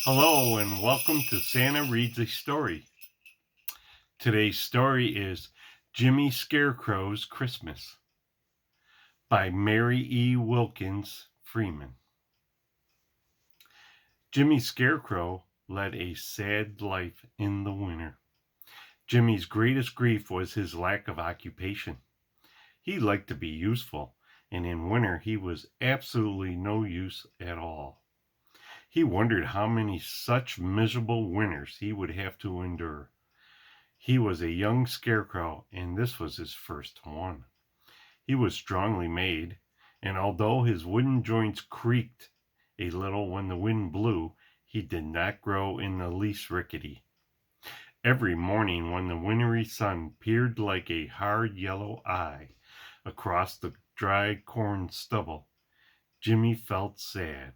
Hello and welcome to Santa Reads a Story. Today's story is Jimmy Scarecrow's Christmas by Mary E. Wilkins Freeman. Jimmy Scarecrow led a sad life in the winter. Jimmy's greatest grief was his lack of occupation. He liked to be useful, and in winter he was absolutely no use at all. He wondered how many such miserable winters he would have to endure. He was a young scarecrow, and this was his first one. He was strongly made, and although his wooden joints creaked a little when the wind blew, he did not grow in the least rickety. Every morning when the wintry sun peered like a hard yellow eye across the dry corn stubble, Jimmy felt sad,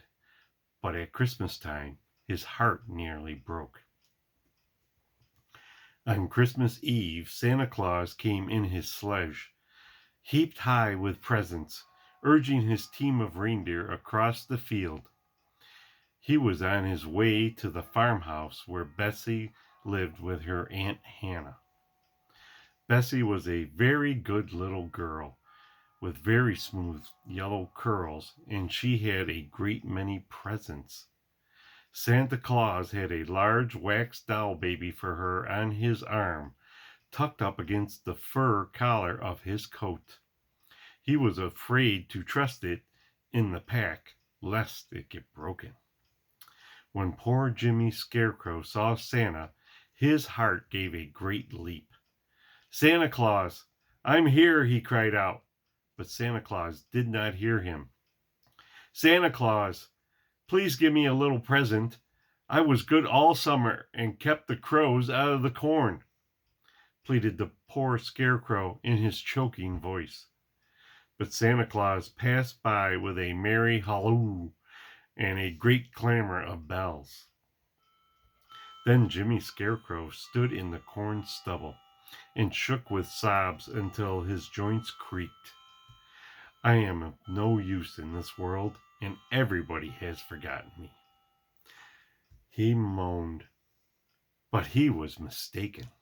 but at Christmas time his heart nearly broke. On Christmas Eve, Santa Claus came in his sledge, heaped high with presents, urging his team of reindeer across the field. He was on his way to the farmhouse where Bessie lived with her Aunt Hannah. Bessie was a very good little girl with very smooth yellow curls, and she had a great many presents. Santa Claus had a large wax doll baby for her on his arm, tucked up against the fur collar of his coat. He was afraid to trust it in the pack, lest it get broken. When poor Jimmy Scarecrow saw Santa, his heart gave a great leap. "Santa Claus, I'm here," he cried out. But Santa Claus did not hear him. "Santa Claus, please give me a little present. I was good all summer and kept the crows out of the corn," pleaded the poor Scarecrow in his choking voice. But Santa Claus passed by with a merry halloo and a great clamor of bells. Then Jimmy Scarecrow stood in the corn stubble and shook with sobs until his joints creaked. "I am of no use in this world, and everybody has forgotten me," he moaned. But he was mistaken.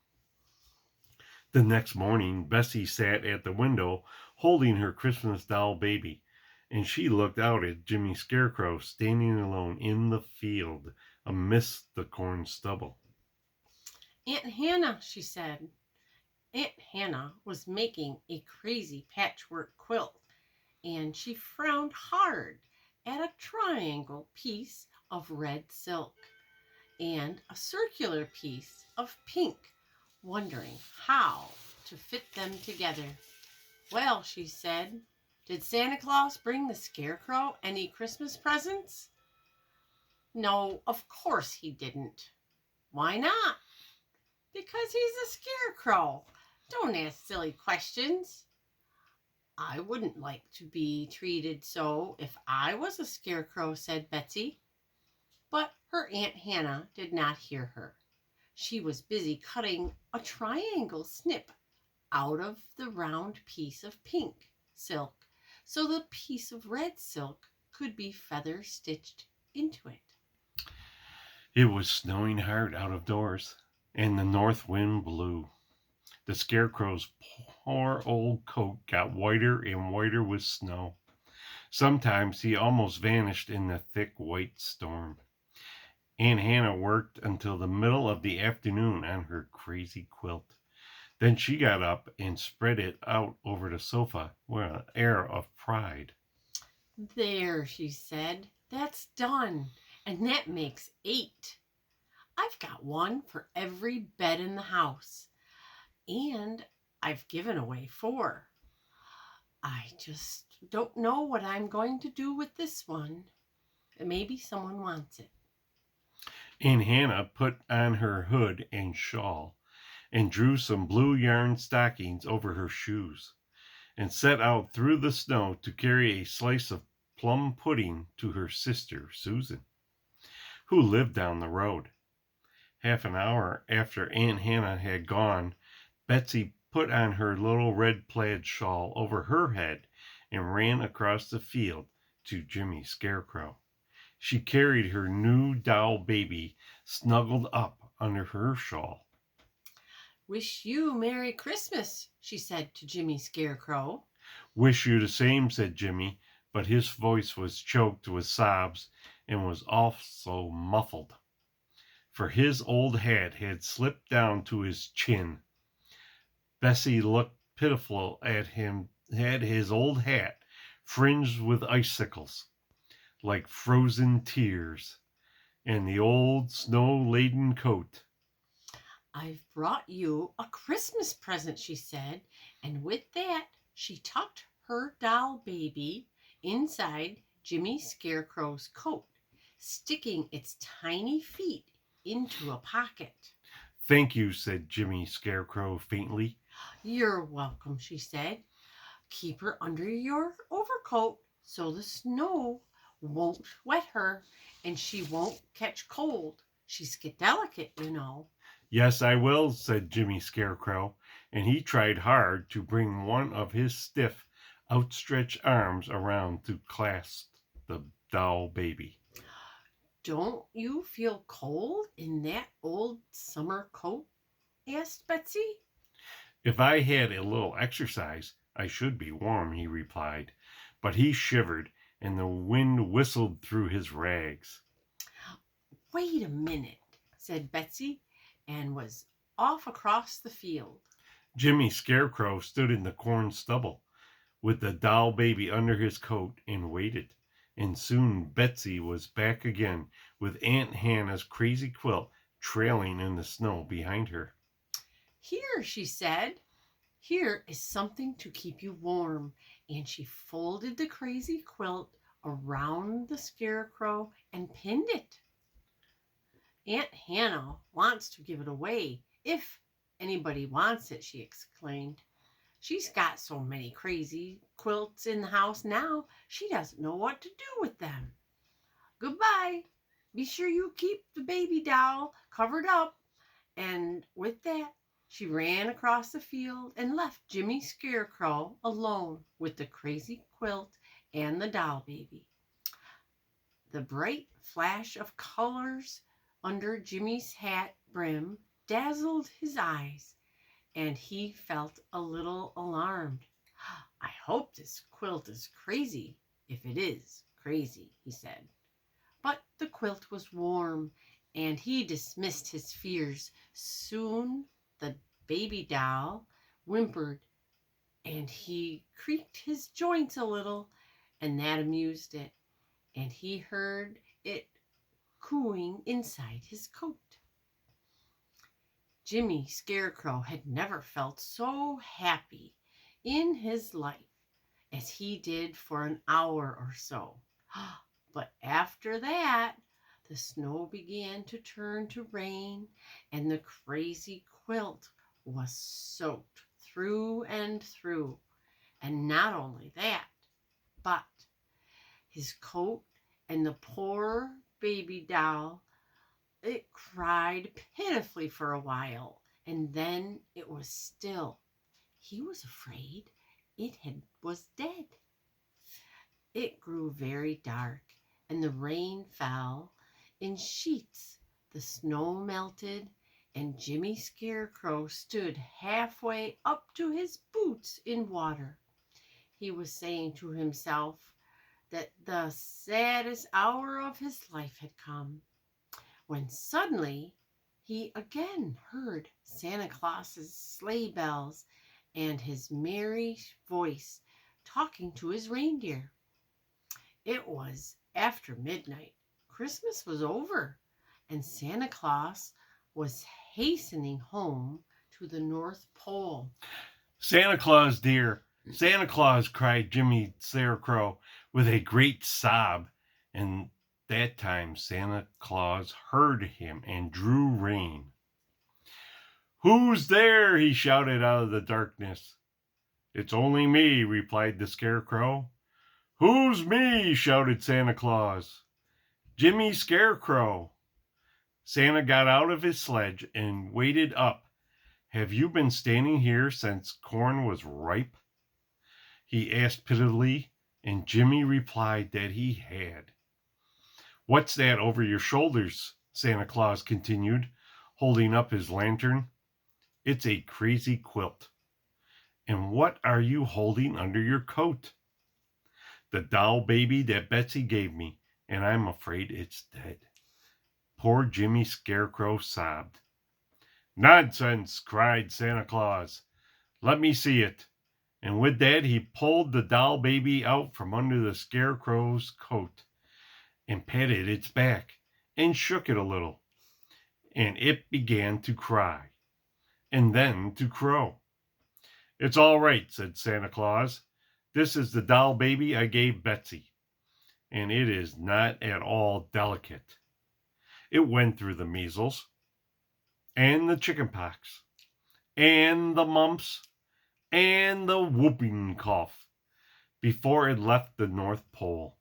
The next morning, Bessie sat at the window holding her Christmas doll baby, and she looked out at Jimmy Scarecrow standing alone in the field amidst the corn stubble. "Aunt Hannah," she said. Aunt Hannah was making a crazy patchwork quilt, and she frowned hard at a triangle piece of red silk and a circular piece of pink, wondering how to fit them together. "Well," she said, "did Santa Claus bring the Scarecrow any Christmas presents?" "No, of course he didn't." "Why not?" "Because he's a scarecrow. Don't ask silly questions." "I wouldn't like to be treated so if I was a scarecrow," said Betsy. But her Aunt Hannah did not hear her. She was busy cutting a triangle snip out of the round piece of pink silk so the piece of red silk could be feather stitched into it. It was snowing hard out of doors, and the north wind blew. The Scarecrow's poor old coat got whiter and whiter with snow. Sometimes he almost vanished in the thick white storm. Aunt Hannah worked until the middle of the afternoon on her crazy quilt. Then she got up and spread it out over the sofa with an air of pride. "There," she said, "that's done, and that makes 8. I've got one for every bed in the house, and I've given away 4. I just don't know what I'm going to do with this one. Maybe someone wants it." Aunt Hannah put on her hood and shawl, and drew some blue yarn stockings over her shoes, and set out through the snow to carry a slice of plum pudding to her sister Susan, who lived down the road. Half an hour after Aunt Hannah had gone, Betsy put on her little red plaid shawl over her head and ran across the field to Jimmy Scarecrow. She carried her new doll baby snuggled up under her shawl. "Wish you Merry Christmas," she said to Jimmy Scarecrow. Wish you the same, said Jimmy, but his voice was choked with sobs and was also muffled, for his old hat had slipped down to his chin. Bessie looked pitiful at him, had his old hat fringed with icicles, like frozen tears, and the old snow-laden coat. "I've brought you a Christmas present," she said, and with that she tucked her doll baby inside Jimmy Scarecrow's coat, sticking its tiny feet into a pocket. Thank you, said Jimmy Scarecrow faintly. "You're welcome," she said. "Keep her under your overcoat so the snow won't wet her and she won't catch cold. She's get delicate, you know." Yes, I will, said Jimmy Scarecrow, and he tried hard to bring one of his stiff, outstretched arms around to clasp the doll baby. "Don't you feel cold in that old summer coat?" asked Betsy. If I had a little exercise, I should be warm, he replied, but he shivered, and the wind whistled through his rags. "Wait a minute," said Betsy, and was off across the field. Jimmy Scarecrow stood in the corn stubble, with the doll baby under his coat, and waited. And soon Betsy was back again, with Aunt Hannah's crazy quilt trailing in the snow behind her. "Here," she said, "here is something to keep you warm." And she folded the crazy quilt around the Scarecrow and pinned it. "Aunt Hannah wants to give it away if anybody wants it," she exclaimed. "She's got so many crazy quilts in the house now, she doesn't know what to do with them. Goodbye. Be sure you keep the baby doll covered up." And with that, she ran across the field and left Jimmy Scarecrow alone with the crazy quilt and the doll baby. The bright flash of colors under Jimmy's hat brim dazzled his eyes, and he felt a little alarmed. "I hope this quilt is crazy, if it is crazy," he said. But the quilt was warm, and he dismissed his fears. Soon the baby doll whimpered, and he creaked his joints a little, and that amused it, and he heard it cooing inside his coat. Jimmy Scarecrow had never felt so happy in his life as he did for an hour or so. But after that, the snow began to turn to rain, and the crazy quilt was soaked through and through. And not only that, but his coat and the poor baby doll, it cried pitifully for a while, and then it was still. He was afraid was dead. It grew very dark, and the rain fell in sheets. The snow melted, and Jimmy Scarecrow stood halfway up to his boots in water. He was saying to himself that the saddest hour of his life had come, when suddenly he again heard Santa Claus's sleigh bells and his merry voice talking to his reindeer. It was after midnight. Christmas was over, and Santa Claus was hastening home to the North Pole. Santa Claus, dear, Santa Claus, cried Jimmy Scarecrow with a great sob, and that time Santa Claus heard him and drew rein. Who's there? He shouted out of the darkness. It's only me, replied the Scarecrow. Who's me? Shouted Santa Claus. Jimmy Scarecrow. Santa got out of his sledge and waded up. Have you been standing here since corn was ripe? He asked pitifully, and Jimmy replied that he had. What's that over your shoulders? Santa Claus continued, holding up his lantern. It's a crazy quilt. And what are you holding under your coat? The doll baby that Betsy gave me, and I'm afraid it's dead. Poor Jimmy Scarecrow sobbed. Nonsense, cried Santa Claus. Let me see it. And with that, he pulled the doll baby out from under the Scarecrow's coat and patted its back and shook it a little. And it began to cry and then to crow. It's all right, said Santa Claus. This is the doll baby I gave Betsy, and it is not at all delicate. It went through the measles and the chicken pox and the mumps and the whooping cough before it left the North Pole.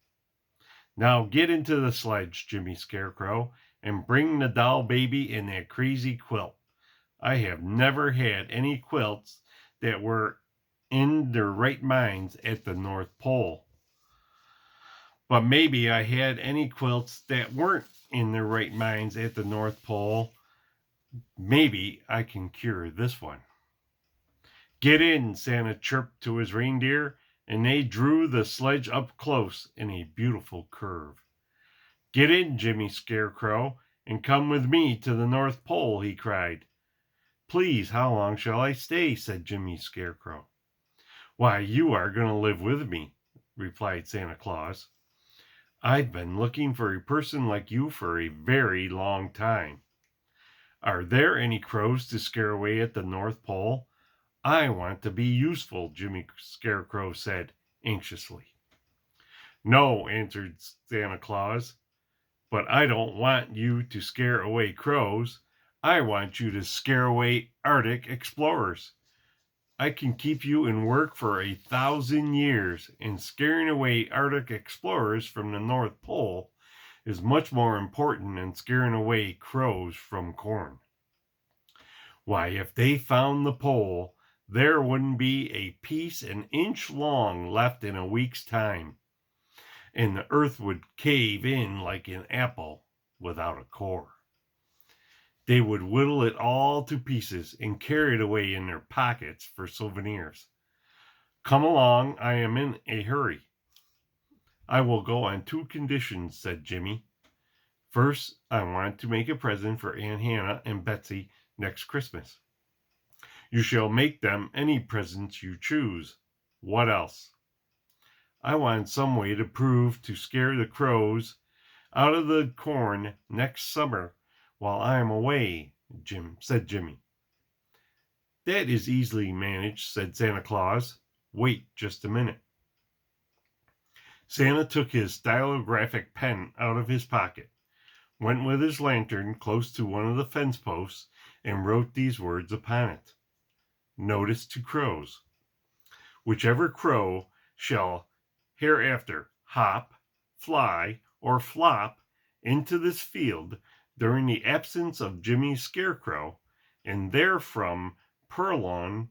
Now get into the sledge, Jimmy Scarecrow, and bring the doll baby in that crazy quilt. I have never had any quilts that were in their right minds at the North Pole. But maybe I had any quilts that weren't in their right minds at the North Pole. Maybe I can cure this one. Get in, Santa chirped to his reindeer, and they drew the sledge up close in a beautiful curve. Get in, Jimmy Scarecrow, and come with me to the North Pole, he cried. Please, how long shall I stay? Said Jimmy Scarecrow. Why, you are going to live with me, replied Santa Claus. I've been looking for a person like you for a very long time. Are there any crows to scare away at the North Pole? I want to be useful, Jimmy Scarecrow said anxiously. No, answered Santa Claus, but I don't want you to scare away crows. I want you to scare away Arctic explorers. I can keep you in work for 1,000 years, and scaring away Arctic explorers from the North Pole is much more important than scaring away crows from corn. Why, if they found the pole, there wouldn't be a piece an inch long left in a week's time, and the earth would cave in like an apple without a core. They would whittle it all to pieces and carry it away in their pockets for souvenirs. Come along, I am in a hurry. I will go on 2 conditions, said Jimmy. First, I want to make a present for Aunt Hannah and Betsy next Christmas. You shall make them any presents you choose. What else? I want some way to prove to scare the crows out of the corn next summer while I am away, said Jimmy. That is easily managed, said Santa Claus. Wait just a minute. Santa took his stylographic pen out of his pocket, went with his lantern close to one of the fence posts, and wrote these words upon it. Notice to crows. Whichever crow shall hereafter hop, fly, or flop into this field during the absence of Jimmy Scarecrow, and therefrom purloin,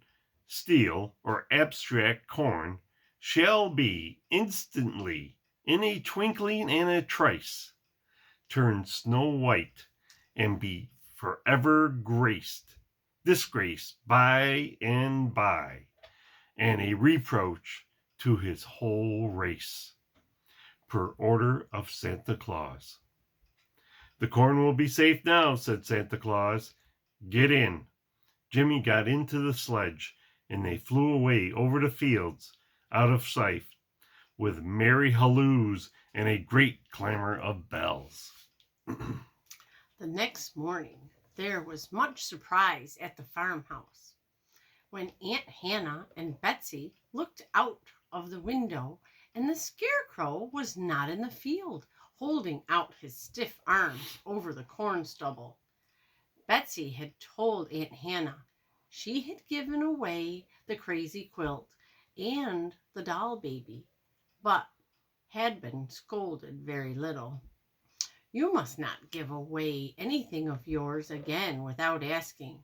steal, or abstract corn, shall be instantly, in a twinkling and a trice, turned snow white, and be forever disgraced by and by, and a reproach to his whole race. Per order of Santa Claus. The corn will be safe now, said Santa Claus. Get in. Jimmy got into the sledge, and they flew away over the fields, out of sight, with merry halloos and a great clamor of bells. The next morning there was much surprise at the farmhouse. When Aunt Hannah and Betsy looked out of the window, and the Scarecrow was not in the field, holding out his stiff arms over the corn stubble. Betsy had told Aunt Hannah she had given away the crazy quilt and the doll baby, but had been scolded very little. You must not give away anything of yours again without asking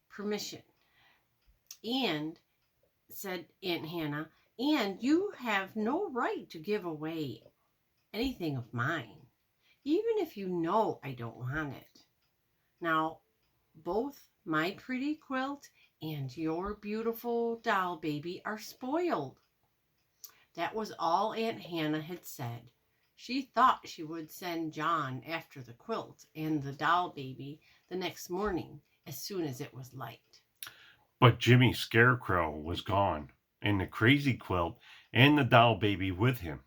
permission. And, said Aunt Hannah, and you have no right to give away anything of mine. even if you know I don't want it. Now, both my pretty quilt and your beautiful doll baby are spoiled. That was all Aunt Hannah had said. She thought she would send John after the quilt and the doll baby the next morning as soon as it was light. But Jimmy Scarecrow was gone, and the crazy quilt and the doll baby with him.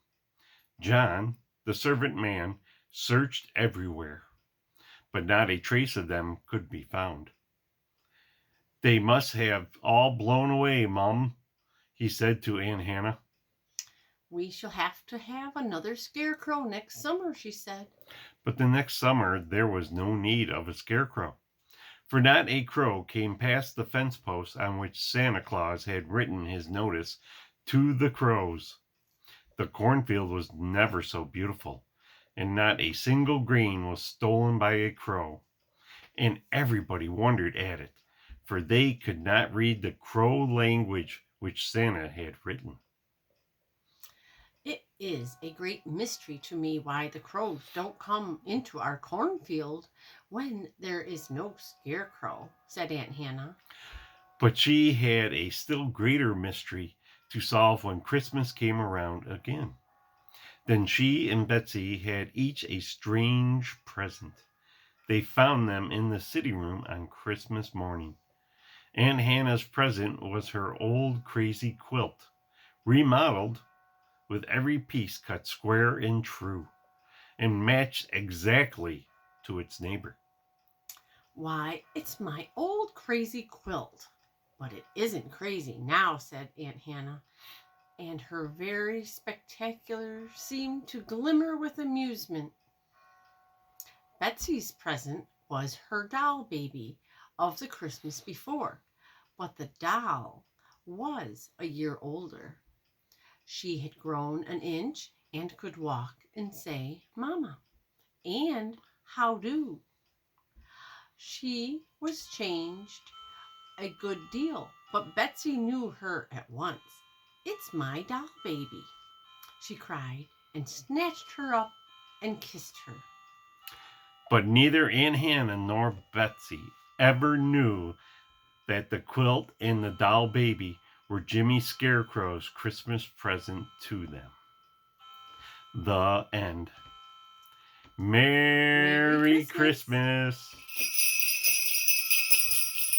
John, the servant man, searched everywhere, but not a trace of them could be found. They must have all blown away, Mum, he said to Aunt Hannah. We shall have to have another scarecrow next summer, she said. But the next summer there was no need of a scarecrow, for not a crow came past the fence post on which Santa Claus had written his notice to the crows. The cornfield was never so beautiful, and not a single grain was stolen by a crow, and everybody wondered at it, for they could not read the crow language which Santa had written. It is a great mystery to me why the crows don't come into our cornfield when there is no scarecrow, said Aunt Hannah. But she had a still greater mystery to solve when Christmas came around again. Then she and Betsy had each a strange present. They found them in the sitting room on Christmas morning. Aunt Hannah's present was her old crazy quilt, remodeled, with every piece cut square and true, and matched exactly to its neighbor. Why, it's my old crazy quilt. But it isn't crazy now, said Aunt Hannah, and her very spectacular seemed to glimmer with amusement. Betsy's present was her doll baby of the Christmas before, but the doll was a year older. She had grown an inch and could walk and say, Mama, and how do. She was changed a good deal, but Betsy knew her at once. It's my doll baby, she cried, and snatched her up and kissed her. But neither Aunt Hannah nor Betsy ever knew that the quilt and the doll baby were Jimmy Scarecrow's Christmas present to them. The end. Merry Merry Christmas! Christmas.